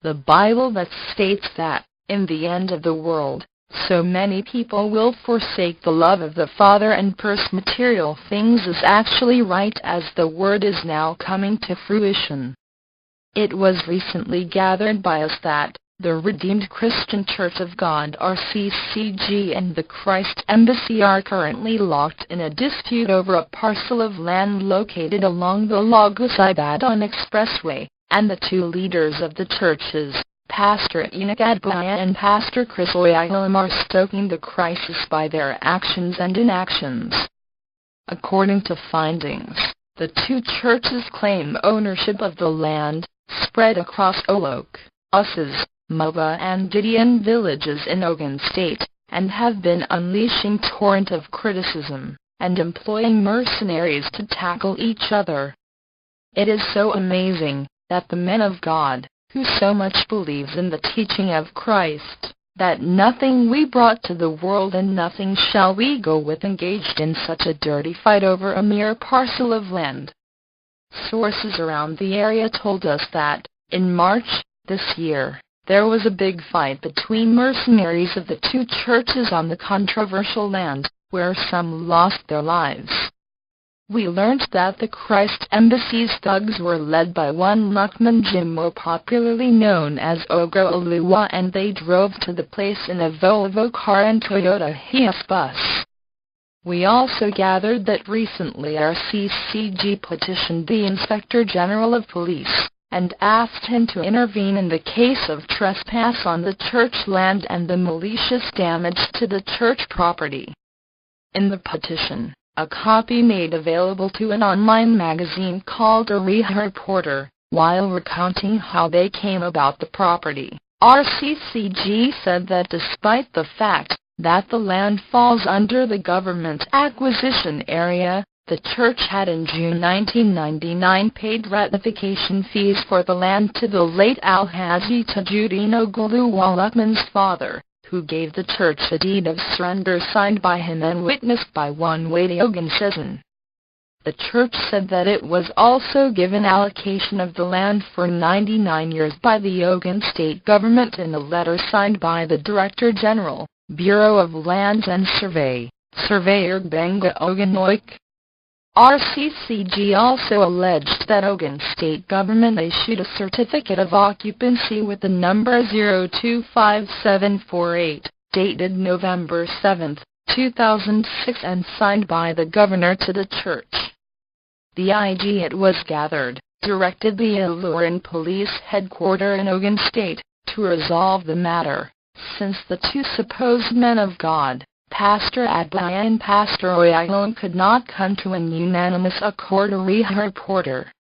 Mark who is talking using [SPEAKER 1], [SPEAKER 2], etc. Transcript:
[SPEAKER 1] the Bible that states that, in the end of the world, so many people will forsake the love of the Father and pursue material things is actually right, as the word is now coming to fruition. It was recently gathered by us that the Redeemed Christian Church of God RCCG and the Christ Embassy are currently locked in a dispute over a parcel of land located along the Lagos-Ibadan Expressway, and the two leaders of the churches, Pastor Adeboye and Pastor Oyakhilomen, are stoking the crisis by their actions and inactions. According to findings, the two churches claim ownership of the land, spread across Olok, Uses, Moba and Gideon villages in Ogun State, and have been unleashing torrent of criticism, and employing mercenaries to tackle each other. It is so amazing that the men of God, who so much believes in the teaching of Christ, that nothing we brought to the world and nothing shall we go with, engaged in such a dirty fight over a mere parcel of land. Sources around the area told us that, in March this year, there was a big fight between mercenaries of the two churches on the controversial land, where some lost their lives. We learned that the Christ Embassy's thugs were led by one Lukman Jimmo, popularly known as Ogo Oluwa, and they drove to the place in a Volvo car and Toyota Hiace bus. We also gathered that recently our CCG petitioned the Inspector General of Police, and asked him to intervene in the case of trespass on the church land and the malicious damage to the church property. In the petition, a copy made available to an online magazine called a Reporter, while recounting how they came about the property, RCCG said that despite the fact that the land falls under the government acquisition area, the church had in June 1999 paid ratification fees for the land to the late Alhaji Tajuddin Ogoluwa Lukman's father, who gave the church a deed of surrender signed by him and witnessed by one Wade Ogun Season. The church said that it was also given allocation of the land for 99 years by the Ogun state government in a letter signed by the Director General, Bureau of Lands and Survey, Surveyor Benga Oganoik. RCCG also alleged that Ogun state government issued a certificate of occupancy with the number 025748, dated November 7, 2006, and signed by the governor to the church. The IG, it was gathered, directed the Ilorin Police Headquarters in Ogun State to resolve the matter, since the two supposed men of God, Pastor Adeboye and Pastor Oyakhilomen, could not come to an unanimous accord. A Reporter.